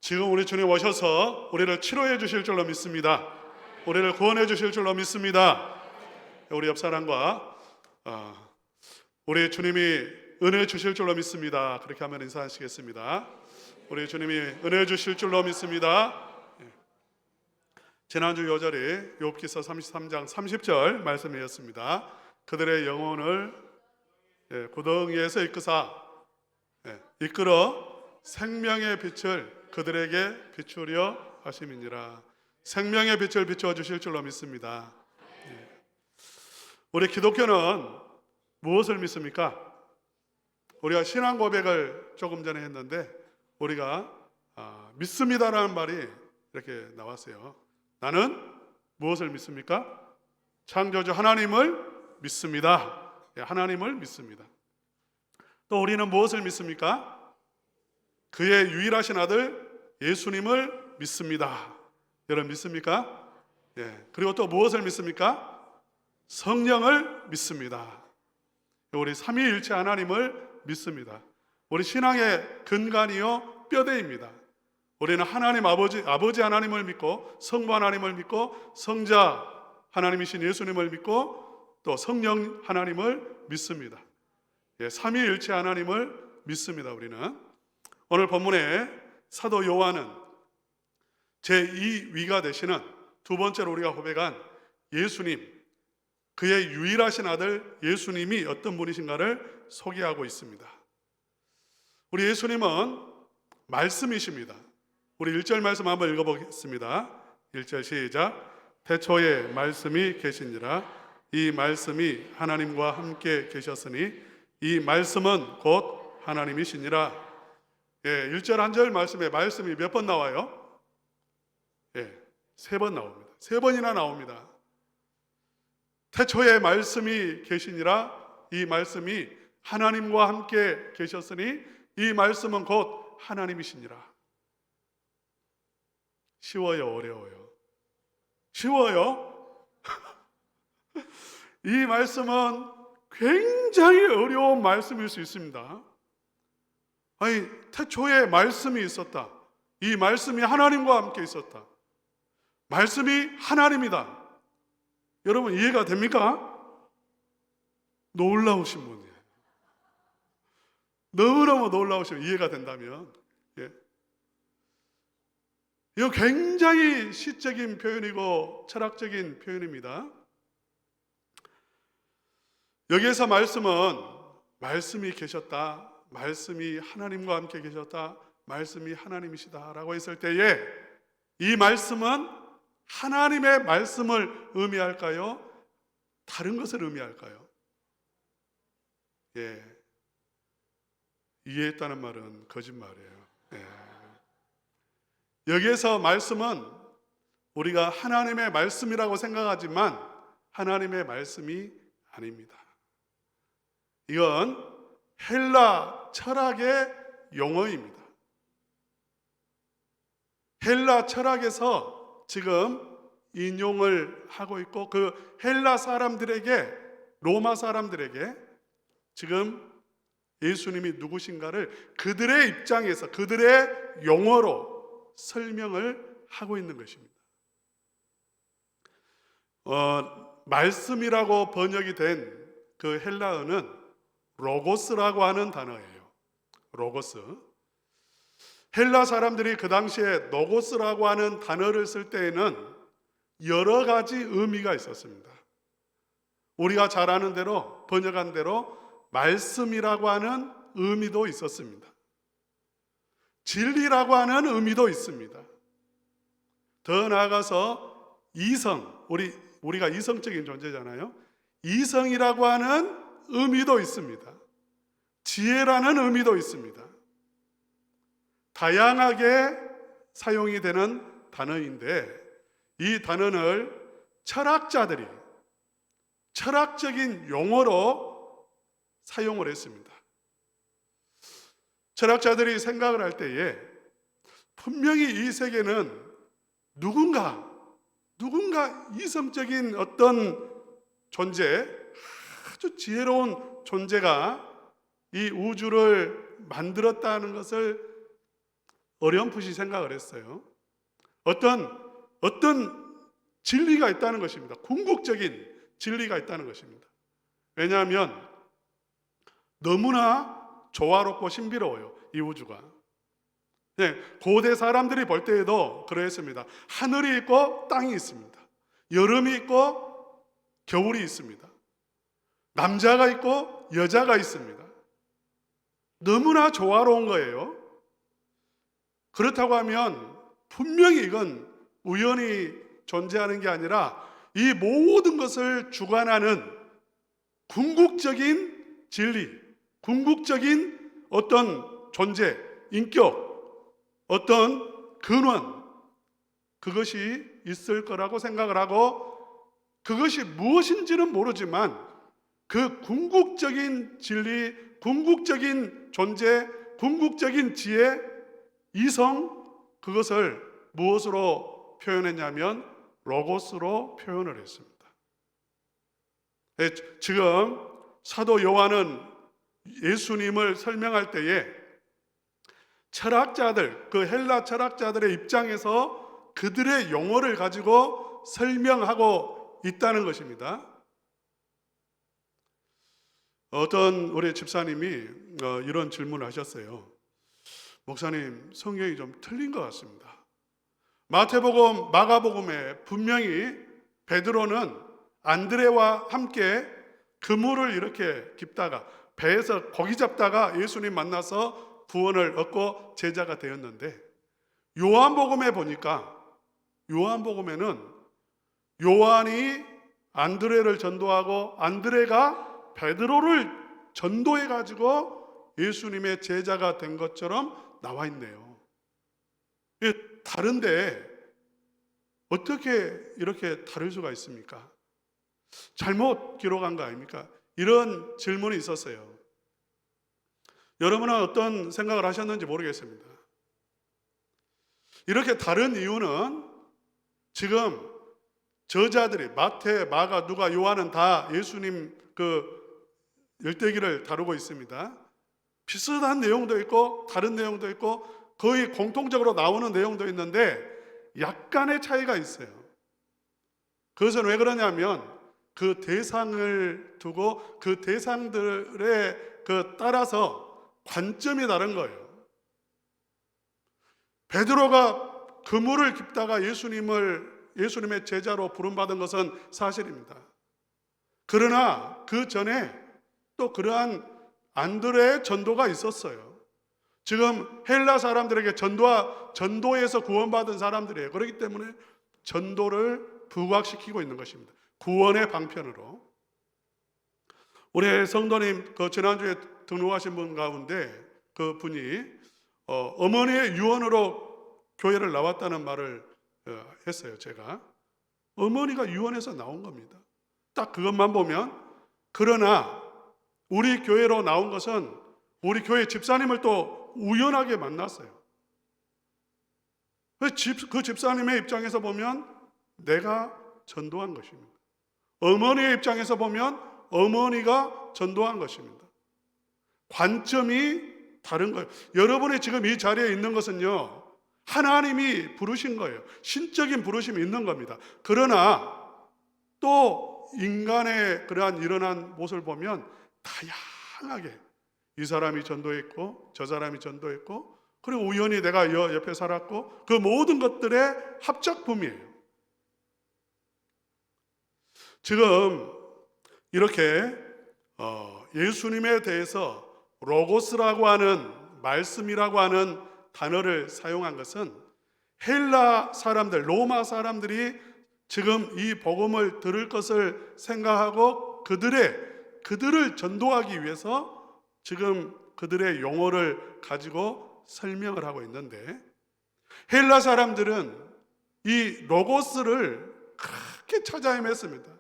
지금 우리 주님 오셔서 우리를 치료해 주실 줄로 믿습니다. 우리를 구원해 주실 줄로 믿습니다. 우리 옆 사람과 우리 주님이 은혜 주실 줄로 믿습니다. 그렇게 하면 인사하시겠습니다. 우리 주님이 은혜 주실 줄로 믿습니다. 지난주 요절이 욥기서 33장 30절 말씀이었습니다. 그들의 영혼을 구덩이에서 이끌어 생명의 빛을 그들에게 비추려 하심이니라. 생명의 빛을 비추어 주실 줄로 믿습니다. 우리 기독교는 무엇을 믿습니까? 우리가 신앙 고백을 조금 전에 했는데 우리가 믿습니다라는 말이 이렇게 나왔어요. 나는 무엇을 믿습니까? 창조주 하나님을 믿습니다. 하나님을 믿습니다. 또 우리는 무엇을 믿습니까? 그의 유일하신 아들 예수님을 믿습니다. 여러분 믿습니까? 그리고 또 무엇을 믿습니까? 성령을 믿습니다. 우리 삼위일체 하나님을 믿습니다. 우리 신앙의 근간이요 뼈대입니다. 우리는 하나님 아버지 하나님을 믿고 성부 하나님을 믿고 성자 하나님이신 예수님을 믿고 또 성령 하나님을 믿습니다. 삼위일체 하나님을 믿습니다. 우리는 오늘 본문에 사도 요한은 제2위가 되시는 두 번째로 우리가 고백한 예수님, 그의 유일하신 아들 예수님이 어떤 분이신가를 소개하고 있습니다. 우리 예수님은 말씀이십니다. 우리 1절 말씀 한번 읽어보겠습니다. 1절 시작. 태초에 말씀이 계시니라. 이 말씀이 하나님과 함께 계셨으니 이 말씀은 곧 하나님이시니라. 1절 1절 말씀에 말씀이 몇 번 나와요? 3번 나옵니다. 3번이나 나옵니다. 태초에 말씀이 계시니라. 이 말씀이 하나님과 함께 계셨으니 이 말씀은 곧 하나님이시니라. 쉬워요, 어려워요? 쉬워요? 이 말씀은 굉장히 어려운 말씀일 수 있습니다. 아니, 태초에 말씀이 있었다. 이 말씀이 하나님과 함께 있었다. 말씀이 하나님이다. 여러분 이해가 됩니까? 놀라우신 분이에요. 너무너무 놀라우시면 이해가 된다면 이거 굉장히 시적인 표현이고 철학적인 표현입니다. 여기에서 말씀은 말씀이 계셨다, 말씀이 하나님과 함께 계셨다, 말씀이 하나님이시다 라고 했을 때에 이 말씀은 하나님의 말씀을 의미할까요? 다른 것을 의미할까요? 이해했다는 말은 거짓말이에요. 여기에서 말씀은 우리가 하나님의 말씀이라고 생각하지만 하나님의 말씀이 아닙니다. 이건 헬라 철학의 용어입니다. 헬라 철학에서 지금 인용을 하고 있고 그 헬라 사람들에게, 로마 사람들에게 지금 예수님이 누구신가를 그들의 입장에서 그들의 용어로 설명을 하고 있는 것입니다. 말씀이라고 번역이 된 그 헬라어는 로고스라고 하는 단어예요. 로고스. 헬라 사람들이 그 당시에 로고스라고 하는 단어를 쓸 때에는 여러 가지 의미가 있었습니다. 우리가 잘 아는 대로, 번역한 대로 말씀이라고 하는 의미도 있었습니다. 진리라고 하는 의미도 있습니다. 더 나아가서 이성, 우리가 이성적인 존재잖아요. 이성이라고 하는 의미도 있습니다. 지혜라는 의미도 있습니다. 다양하게 사용이 되는 단어인데 이 단어를 철학자들이 철학적인 용어로 사용을 했습니다. 철학자들이 생각을 할 때에 분명히 이 세계는 누군가 이성적인 어떤 존재, 아주 지혜로운 존재가 이 우주를 만들었다는 것을 어렴풋이 생각을 했어요. 어떤 진리가 있다는 것입니다. 궁극적인 진리가 있다는 것입니다. 왜냐하면 너무나 조화롭고 신비로워요, 이 우주가. 네, 고대 사람들이 볼 때에도 그러했습니다. 하늘이 있고 땅이 있습니다. 여름이 있고 겨울이 있습니다. 남자가 있고 여자가 있습니다. 너무나 조화로운 거예요. 그렇다고 하면 분명히 이건 우연히 존재하는 게 아니라 이 모든 것을 주관하는 궁극적인 진리, 궁극적인 어떤 존재, 인격, 어떤 근원, 그것이 있을 거라고 생각을 하고, 그것이 무엇인지는 모르지만 그 궁극적인 진리, 궁극적인 존재, 궁극적인 지혜, 이성, 그것을 무엇으로 표현했냐면 로고스로 표현을 했습니다. 지금 사도 요한은 예수님을 설명할 때에 철학자들, 그 헬라 철학자들의 입장에서 그들의 용어를 가지고 설명하고 있다는 것입니다. 어떤 우리 집사님이 이런 질문을 하셨어요. 목사님, 성경이 좀 틀린 것 같습니다. 마태복음, 마가복음에 분명히 베드로는 안드레와 함께 그물을 이렇게 깁다가 배에서 고기 잡다가 예수님 만나서 구원을 얻고 제자가 되었는데, 요한복음에 보니까 요한복음에는 요한이 안드레를 전도하고 안드레가 베드로를 전도해 가지고 예수님의 제자가 된 것처럼 나와 있네요. 다른데 어떻게 이렇게 다를 수가 있습니까? 잘못 기록한 거 아닙니까? 이런 질문이 있었어요. 여러분은 어떤 생각을 하셨는지 모르겠습니다. 이렇게 다른 이유는 지금 저자들이 마태, 마가, 누가, 요한은 다 예수님 그 열대기를 다루고 있습니다. 비슷한 내용도 있고 다른 내용도 있고 거의 공통적으로 나오는 내용도 있는데 약간의 차이가 있어요. 그것은 왜 그러냐면 그 대상을 두고 그 대상들에 따라서 관점이 다른 거예요. 베드로가 그물을 깁다가 예수님의 제자로 부름받은 것은 사실입니다. 그러나 그 전에 또 그러한 안드레의 전도가 있었어요. 지금 헬라 사람들에게 전도에서 구원받은 사람들이에요. 그렇기 때문에 전도를 부각시키고 있는 것입니다. 구원의 방편으로. 우리 성도님 지난주에 등록하신 분 가운데 그 분이 어머니의 유언으로 교회를 나왔다는 말을 했어요. 제가 어머니가 유언에서 나온 겁니다. 딱 그것만 보면. 그러나 우리 교회로 나온 것은 우리 교회 집사님을 또 우연하게 만났어요. 그 집사님의 입장에서 보면 내가 전도한 것입니다. 어머니의 입장에서 보면 어머니가 전도한 것입니다. 관점이 다른 거예요. 여러분이 지금 이 자리에 있는 것은요, 하나님이 부르신 거예요. 신적인 부르심이 있는 겁니다. 그러나 또 인간의 그러한 일어난 모습을 보면 다양하게 이 사람이 전도했고 저 사람이 전도했고 그리고 우연히 내가 옆에 살았고 그 모든 것들의 합작품이에요. 지금 이렇게 예수님에 대해서 로고스라고 하는 말씀이라고 하는 단어를 사용한 것은 헬라 사람들, 로마 사람들이 지금 이 복음을 들을 것을 생각하고 그들을 전도하기 위해서 지금 그들의 용어를 가지고 설명을 하고 있는데, 헬라 사람들은 이 로고스를 그렇게 찾아 헤맸습니다.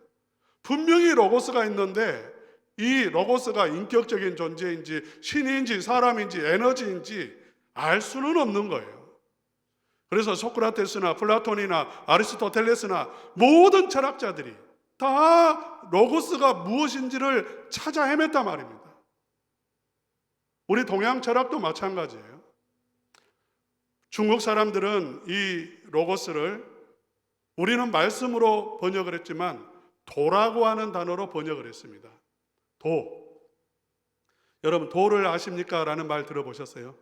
분명히 로고스가 있는데 이 로고스가 인격적인 존재인지 신인지 사람인지 에너지인지 알 수는 없는 거예요. 그래서 소크라테스나 플라톤이나 아리스토텔레스나 모든 철학자들이 다 로고스가 무엇인지를 찾아 헤맸단 말입니다. 우리 동양 철학도 마찬가지예요. 중국 사람들은 이 로고스를 우리는 말씀으로 번역을 했지만 도라고 하는 단어로 번역을 했습니다. 도. 여러분 도를 아십니까? 라는 말 들어보셨어요?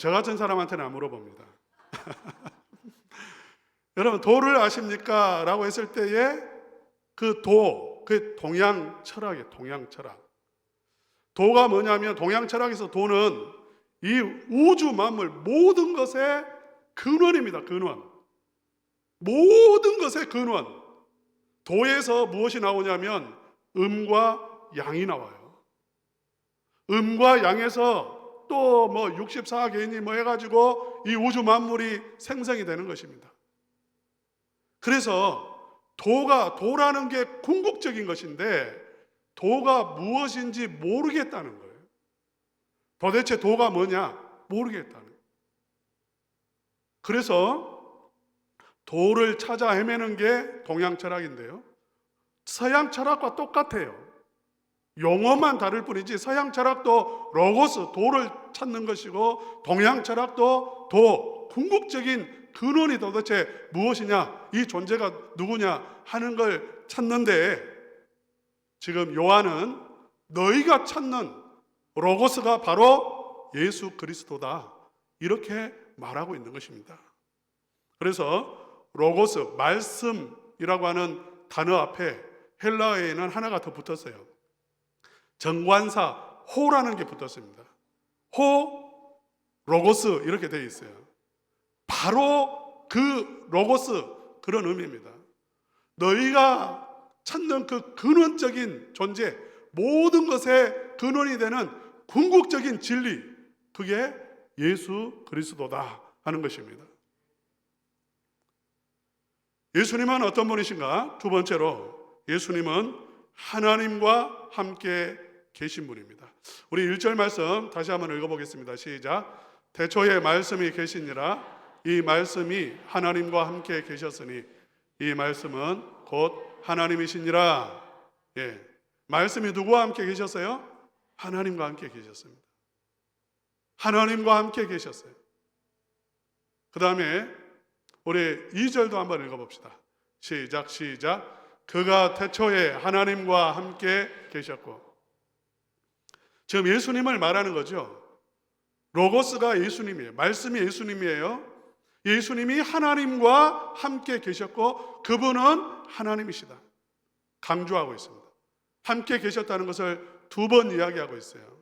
저 같은 사람한테는 안 물어봅니다. 여러분 도를 아십니까? 라고 했을 때에 그 도, 그 동양 철학이에요. 동양 철학. 도가 뭐냐면 동양 철학에서 도는 이 우주 만물 모든 것의 근원입니다. 근원. 모든 것의 근원. 도에서 무엇이 나오냐면 음과 양이 나와요. 음과 양에서 또 뭐 64개인이 뭐 해가지고 이 우주 만물이 생성이 되는 것입니다. 그래서 도라는 게 궁극적인 것인데 도가 무엇인지 모르겠다는 거예요. 도대체 도가 뭐냐? 모르겠다는 거예요. 그래서 도를 찾아 헤매는 게 동양 철학인데요. 서양 철학과 똑같아요. 용어만 다를 뿐이지 서양 철학도 로고스, 도를 찾는 것이고 동양 철학도 도, 궁극적인 근원이 도대체 무엇이냐, 이 존재가 누구냐 하는 걸 찾는데 지금 요한은 너희가 찾는 로고스가 바로 예수 그리스도다 이렇게 말하고 있는 것입니다. 그래서 로고스, 말씀이라고 하는 단어 앞에 헬라어에는 하나가 더 붙었어요. 정관사 호라는 게 붙었습니다. 호, 로고스 이렇게 되어 있어요. 바로 그 로고스 그런 의미입니다. 너희가 찾는 그 근원적인 존재, 모든 것의 근원이 되는 궁극적인 진리, 그게 예수 그리스도다 하는 것입니다. 예수님은 어떤 분이신가? 두 번째로 예수님은 하나님과 함께 계신 분입니다. 우리 1절 말씀 다시 한번 읽어보겠습니다. 시작. 태초에 말씀이 계시니라. 이 말씀이 하나님과 함께 계셨으니 이 말씀은 곧 하나님이시니라. 예, 말씀이 누구와 함께 계셨어요? 하나님과 함께 계셨습니다. 하나님과 함께 계셨어요. 그 다음에 우리 2절도 한번 읽어봅시다. 시작. 그가 태초에 하나님과 함께 계셨고. 지금 예수님을 말하는 거죠. 로고스가 예수님이에요. 말씀이 예수님이에요. 예수님이 하나님과 함께 계셨고 그분은 하나님이시다. 강조하고 있습니다. 함께 계셨다는 것을 두 번 이야기하고 있어요.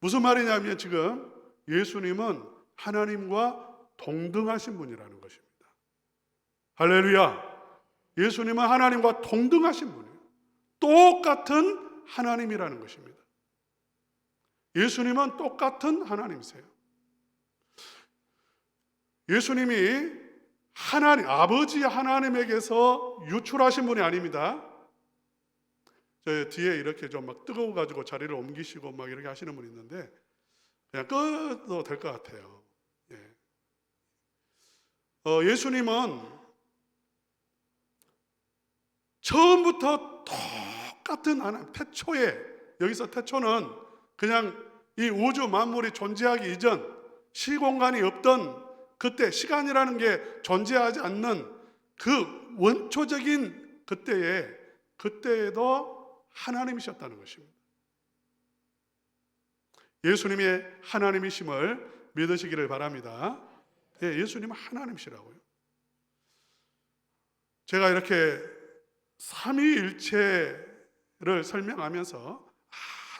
무슨 말이냐면 지금 예수님은 하나님과 동등하신 분이라는 것입니다. 할렐루야. 예수님은 하나님과 동등하신 분이에요. 똑같은 하나님이라는 것입니다. 예수님은 똑같은 하나님이세요. 예수님이 하나님, 아버지 하나님에게서 유출하신 분이 아닙니다. 저 뒤에 이렇게 좀 막 뜨거워가지고 자리를 옮기시고 막 이렇게 하시는 분이 있는데 그냥 꺼도 될 것 같아요. 예수님은 처음부터 똑같은 하나님, 태초에, 여기서 태초는 그냥 이 우주 만물이 존재하기 이전 시공간이 없던 그때, 시간이라는 게 존재하지 않는 그 원초적인 그때에도 하나님이셨다는 것입니다. 예수님의 하나님이심을 믿으시기를 바랍니다. 예수님은 하나님이시라고요. 제가 이렇게 삼위일체를 설명하면서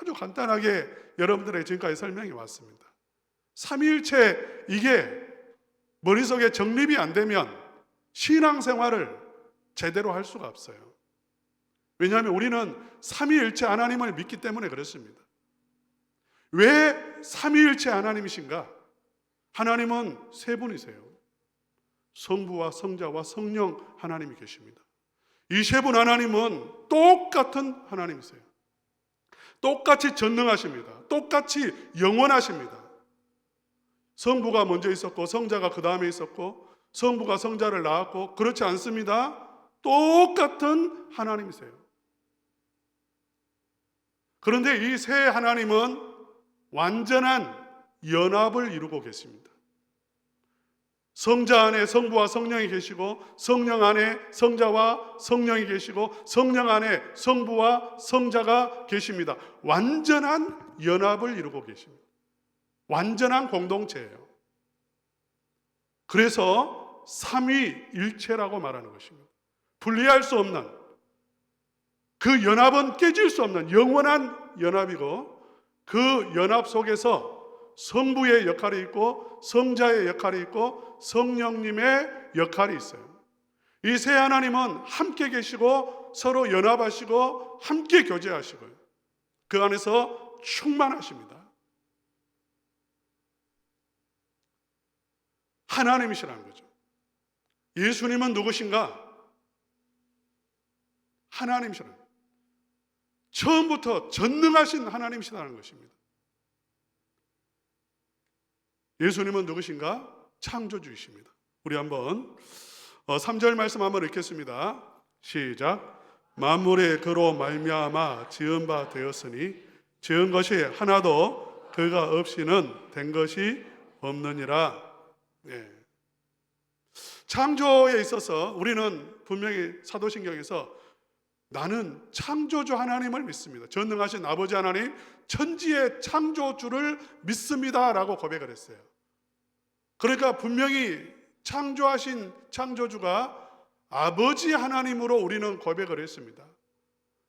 아주 간단하게 여러분들에게 지금까지 설명해 왔습니다. 삼위일체, 이게 머릿속에 정립이 안 되면 신앙생활을 제대로 할 수가 없어요. 왜냐하면 우리는 삼위일체 하나님을 믿기 때문에 그렇습니다. 왜 삼위일체 하나님이신가? 하나님은 세 분이세요. 성부와 성자와 성령 하나님이 계십니다. 이 세 분 하나님은 똑같은 하나님이세요. 똑같이 전능하십니다. 똑같이 영원하십니다. 성부가 먼저 있었고 성자가 그 다음에 있었고 성부가 성자를 낳았고, 그렇지 않습니다. 똑같은 하나님이세요. 그런데 이 세 하나님은 완전한 연합을 이루고 계십니다. 성자 안에 성부와 성령이 계시고, 성령 안에 성자와 성령이 계시고, 성령 안에 성부와 성자가 계십니다. 완전한 연합을 이루고 계십니다. 완전한 공동체예요. 그래서 삼위일체라고 말하는 것입니다. 분리할 수 없는, 그 연합은 깨질 수 없는 영원한 연합이고, 그 연합 속에서 성부의 역할이 있고, 성자의 역할이 있고, 성령님의 역할이 있어요. 이 세 하나님은 함께 계시고, 서로 연합하시고, 함께 교제하시고요, 그 안에서 충만하십니다. 하나님이시라는 거죠. 예수님은 누구신가? 하나님이시라는 거예요. 처음부터 전능하신 하나님이시라는 것입니다. 예수님은 누구신가? 창조주이십니다. 우리 한번 3절 말씀 한번 읽겠습니다. 시작. 만물의 그로 말미암아 지은 바 되었으니 지은 것이 하나도 그가 없이는 된 것이 없느니라. 네. 창조에 있어서 우리는 분명히 사도신경에서 나는 창조주 하나님을 믿습니다, 전능하신 아버지 하나님, 천지의 창조주를 믿습니다 라고 고백을 했어요. 그러니까 분명히 창조하신 창조주가 아버지 하나님으로 우리는 고백을 했습니다.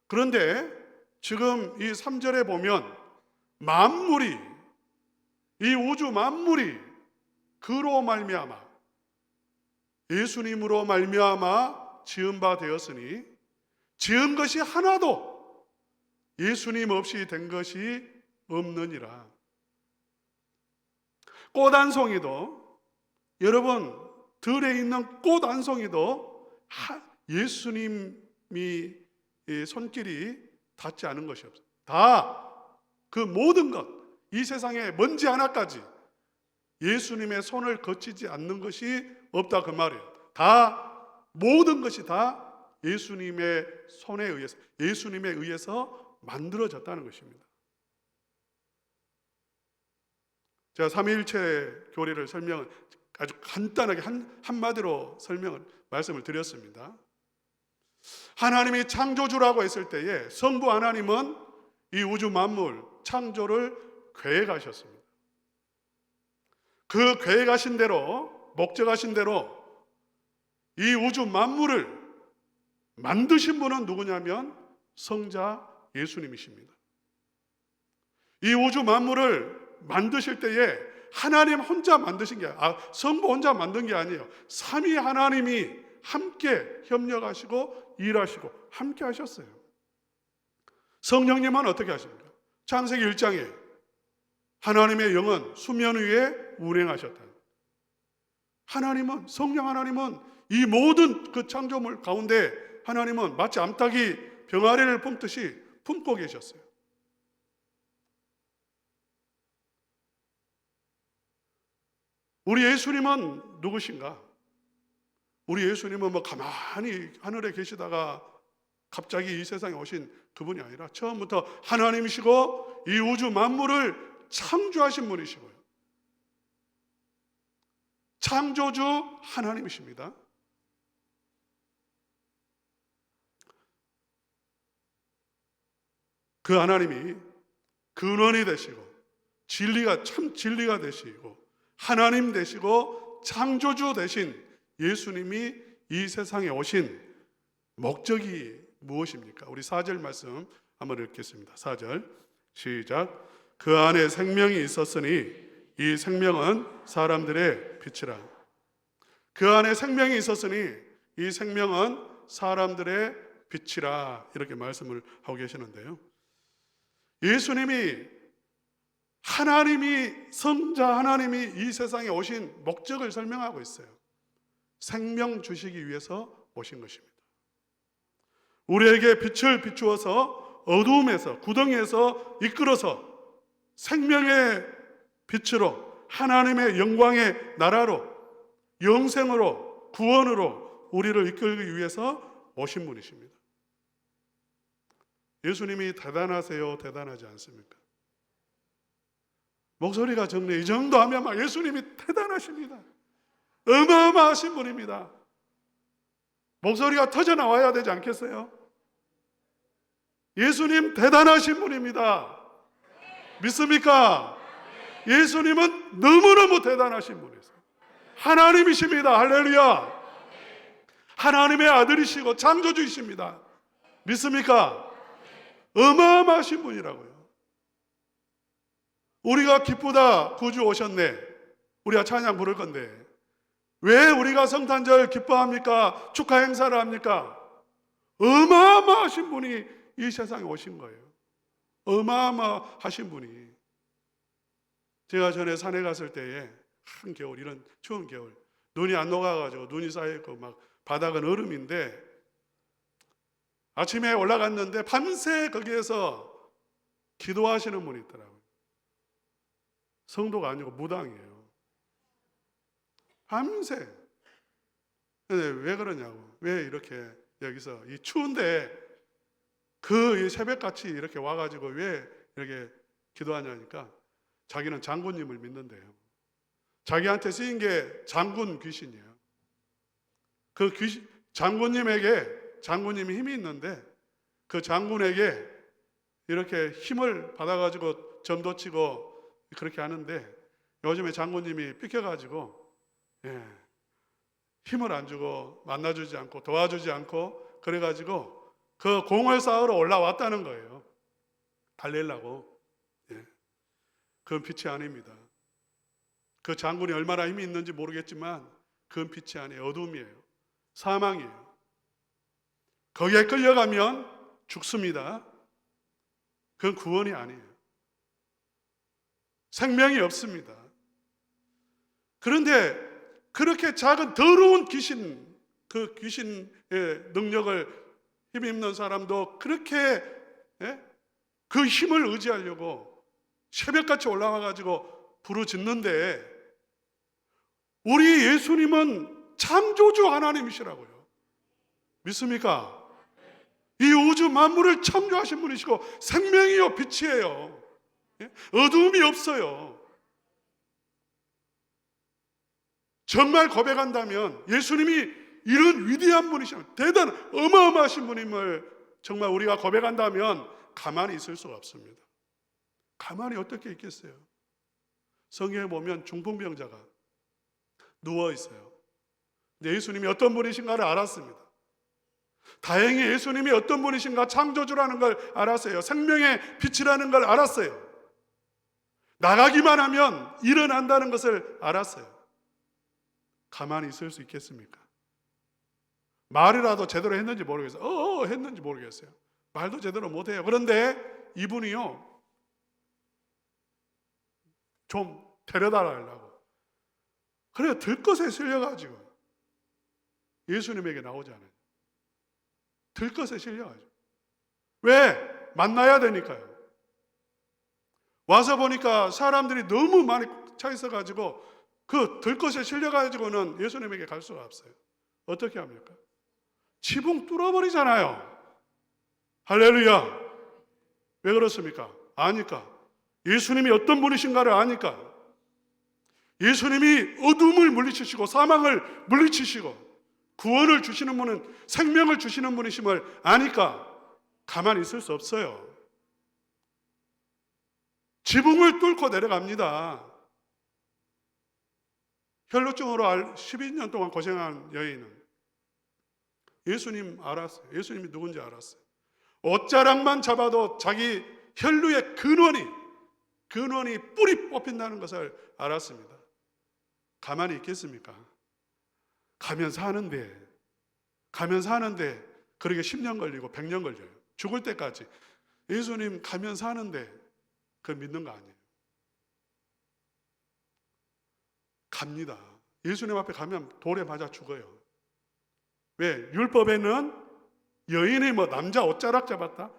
그런데 지금 이 3절에 보면 만물이, 이 우주 만물이 그로 말미암아, 예수님으로 말미암아 지은 바 되었으니 지은 것이 하나도 예수님 없이 된 것이 없느니라. 꽃 한 송이도, 여러분 들에 있는 꽃 한 송이도 예수님이 손길이 닿지 않은 것이 없어요. 다 그 모든 것, 이 세상에 먼지 하나까지 예수님의 손을 거치지 않는 것이 없다, 그 말이에요. 다 모든 것이 다 예수님의 손에 의해서, 예수님에 의해서 만들어졌다는 것입니다. 제가 삼위일체 교리를 설명을 아주 간단하게 한마디로 말씀을 드렸습니다. 하나님이 창조주라고 했을 때에 성부 하나님은 이 우주 만물 창조를 계획하셨습니다. 그 계획하신 대로, 목적하신 대로 이 우주 만물을 만드신 분은 누구냐면 성자 예수님이십니다. 이 우주 만물을 만드실 때에 하나님 혼자 만드신 게 성부 혼자 만든 게 아니에요. 삼위 하나님이 함께 협력하시고 일하시고 함께 하셨어요. 성령님은 어떻게 하십니까? 창세기 1장에 하나님의 영은 수면 위에 운행하셨다. 하나님은, 성령 하나님은 이 모든 그 창조물 가운데 하나님은 마치 암탉이 병아리를 품듯이 품고 계셨어요. 우리 예수님은 누구신가? 우리 예수님은 뭐 가만히 하늘에 계시다가 갑자기 이 세상에 오신 그분이 아니라 처음부터 하나님이시고 이 우주 만물을 창조하신 분이시고요, 창조주 하나님이십니다. 그 하나님이 근원이 되시고 진리가 참 진리가 되시고 하나님 되시고 창조주 되신 예수님이 이 세상에 오신 목적이 무엇입니까? 우리 4절 말씀 한번 읽겠습니다. 4절 시작. 그 안에 생명이 있었으니 이 생명은 사람들의 빛이라. 그 안에 생명이 있었으니 이 생명은 사람들의 빛이라, 이렇게 말씀을 하고 계시는데요, 예수님이, 하나님이, 성자 하나님이 이 세상에 오신 목적을 설명하고 있어요. 생명 주시기 위해서 오신 것입니다. 우리에게 빛을 비추어서 어두움에서, 구덩이에서 이끌어서 생명의 빛으로, 하나님의 영광의 나라로, 영생으로, 구원으로 우리를 이끌기 위해서 오신 분이십니다. 예수님이 대단하세요? 대단하지 않습니까? 목소리가 적네. 이 정도 하면 막 예수님이 대단하십니다. 어마어마하신 분입니다. 목소리가 터져 나와야 되지 않겠어요? 예수님 대단하신 분입니다. 믿습니까? 예수님은 너무너무 대단하신 분이세요. 하나님이십니다. 할렐루야. 하나님의 아들이시고 창조주이십니다. 믿습니까? 어마어마하신 분이라고요. 우리가 기쁘다 구주 오셨네. 우리가 찬양 부를 건데 왜 우리가 성탄절 기뻐합니까? 축하 행사를 합니까? 어마어마하신 분이 이 세상에 오신 거예요. 어마어마하신 분이. 제가 전에 산에 갔을 때에 한겨울, 이런 추운 겨울, 눈이 안 녹아가지고 눈이 쌓여있고 막 바닥은 얼음인데 아침에 올라갔는데 밤새 거기에서 기도하시는 분이 있더라고요. 성도가 아니고 무당이에요. 밤새. 근데 왜 그러냐고. 왜 이렇게 여기서 이 추운데 그 새벽같이 이렇게 와가지고 왜 이렇게 기도하냐니까 자기는 장군님을 믿는데요. 자기한테 쓰인 게 장군 귀신이에요. 그 귀신, 장군님이 힘이 있는데 그 장군에게 이렇게 힘을 받아가지고 점도 치고 그렇게 하는데 요즘에 장군님이 삐켜가지고 힘을 안 주고 만나주지 않고 도와주지 않고 그래가지고 그 공을 쌓으러 올라왔다는 거예요. 달래려고. 그건 빛이 아닙니다. 그 장군이 얼마나 힘이 있는지 모르겠지만 그건 빛이 아니에요. 어둠이에요. 사망이에요. 거기에 끌려가면 죽습니다. 그건 구원이 아니에요. 생명이 없습니다. 그런데 그렇게 작은 더러운 귀신, 그 귀신의 능력을 힘입는 사람도 그렇게 그 힘을 의지하려고 새벽같이 올라와가지고 부르짖는데 우리 예수님은 창조주 하나님이시라고요. 믿습니까? 이 우주 만물을 창조하신 분이시고 생명이요 빛이에요. 어두움이 없어요. 정말 고백한다면 예수님이 이런 위대한 분이시면 어마어마하신 분임을 정말 우리가 고백한다면 가만히 있을 수가 없습니다. 가만히 어떻게 있겠어요? 성경에 보면 중풍병자가 누워 있어요. 근데 예수님이 어떤 분이신가를 알았습니다. 다행히 예수님이 어떤 분이신가, 창조주라는 걸 알았어요. 생명의 빛이라는 걸 알았어요. 나가기만 하면 일어난다는 것을 알았어요. 가만히 있을 수 있겠습니까? 말이라도 제대로 했는지 모르겠어요. 했는지 모르겠어요. 말도 제대로 못해요. 그런데 이분이요, 좀 데려다 달라고. 그래요. 들것에 실려가지고 예수님에게 나오잖아요. 들것에 실려가지고. 왜? 만나야 되니까요. 와서 보니까 사람들이 너무 많이 차 있어가지고 그 들것에 실려가지고는 예수님에게 갈 수가 없어요. 어떻게 합니까? 지붕 뚫어버리잖아요. 할렐루야. 왜 그렇습니까? 아니까. 예수님이 어떤 분이신가를 아니까. 예수님이 어둠을 물리치시고 사망을 물리치시고 구원을 주시는 분은 생명을 주시는 분이심을 아니까 가만히 있을 수 없어요. 지붕을 뚫고 내려갑니다. 혈루증으로 12년 동안 고생한 여인은 예수님 알았어요. 예수님이 누군지 알았어요. 옷자락만 잡아도 자기 혈루의 근원이 뿔이 뽑힌다는 것을 알았습니다. 가만히 있겠습니까? 가면 사는데 그러게 10년 걸리고 100년 걸려요. 죽을 때까지. 예수님 가면 사는데 그걸 믿는 거 아니에요. 갑니다. 예수님 앞에 가면 돌에 맞아 죽어요. 왜? 율법에는 여인이 남자 옷자락 잡았다?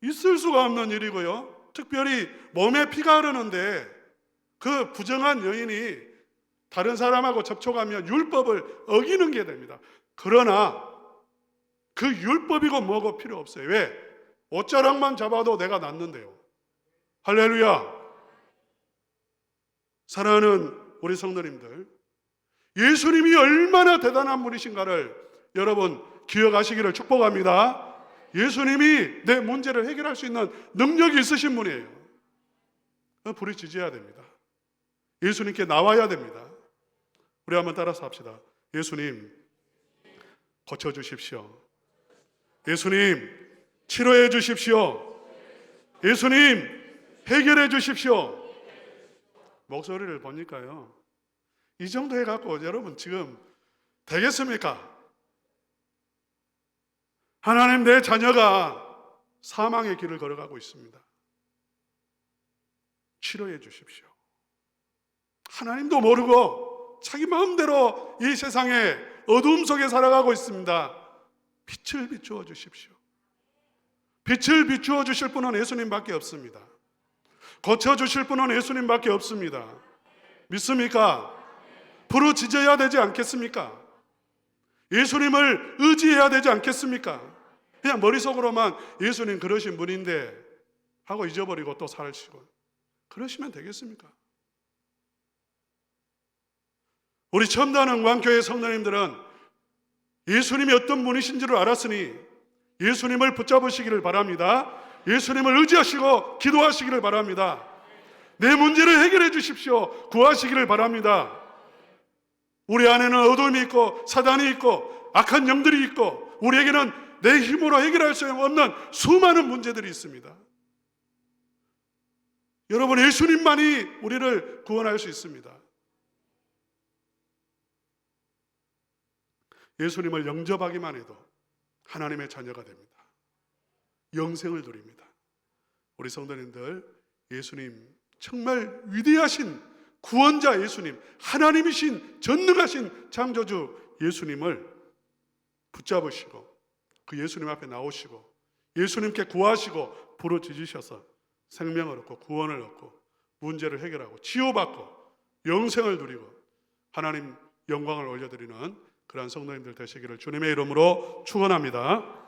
있을 수가 없는 일이고요. 특별히 몸에 피가 흐르는데 그 부정한 여인이 다른 사람하고 접촉하면 율법을 어기는 게 됩니다. 그러나 그 율법이고 뭐고 필요 없어요. 왜? 옷자락만 잡아도 내가 낫는데요. 할렐루야. 사랑하는 우리 성도님들, 예수님이 얼마나 대단한 분이신가를 여러분 기억하시기를 축복합니다. 예수님이 내 문제를 해결할 수 있는 능력이 있으신 분이에요. 부르짖어야 됩니다. 예수님께 나와야 됩니다. 우리 한번 따라서 합시다. 예수님, 고쳐주십시오. 예수님, 치료해 주십시오. 예수님, 해결해 주십시오. 목소리를 보니까요, 이 정도 해갖고 여러분 지금 되겠습니까? 하나님, 내 자녀가 사망의 길을 걸어가고 있습니다. 치료해 주십시오. 하나님도 모르고 자기 마음대로 이 세상에 어둠 속에 살아가고 있습니다. 빛을 비추어 주십시오. 빛을 비추어 주실 분은 예수님밖에 없습니다. 고쳐주실 분은 예수님밖에 없습니다. 믿습니까? 부르짖어야 되지 않겠습니까? 예수님을 의지해야 되지 않겠습니까? 그냥 머릿속으로만 예수님 그러신 분인데 하고 잊어버리고 또 살시고 그러시면 되겠습니까? 우리 첨단은광교회 성도님들은 예수님이 어떤 분이신지를 알았으니 예수님을 붙잡으시기를 바랍니다. 예수님을 의지하시고 기도하시기를 바랍니다. 내 문제를 해결해 주십시오. 구하시기를 바랍니다. 우리 안에는 어둠이 있고 사단이 있고 악한 영들이 있고 우리에게는 내 힘으로 해결할 수 없는 수많은 문제들이 있습니다. 여러분, 예수님만이 우리를 구원할 수 있습니다. 예수님을 영접하기만 해도 하나님의 자녀가 됩니다. 영생을 누립니다. 우리 성도님들, 예수님 정말 위대하신 구원자 예수님, 하나님이신 전능하신 창조주 예수님을 붙잡으시고 그 예수님 앞에 나오시고 예수님께 구하시고 부르짖으셔서 생명을 얻고 구원을 얻고 문제를 해결하고 치유받고 영생을 누리고 하나님 영광을 올려드리는 그러한 성도님들 되시기를 주님의 이름으로 축원합니다.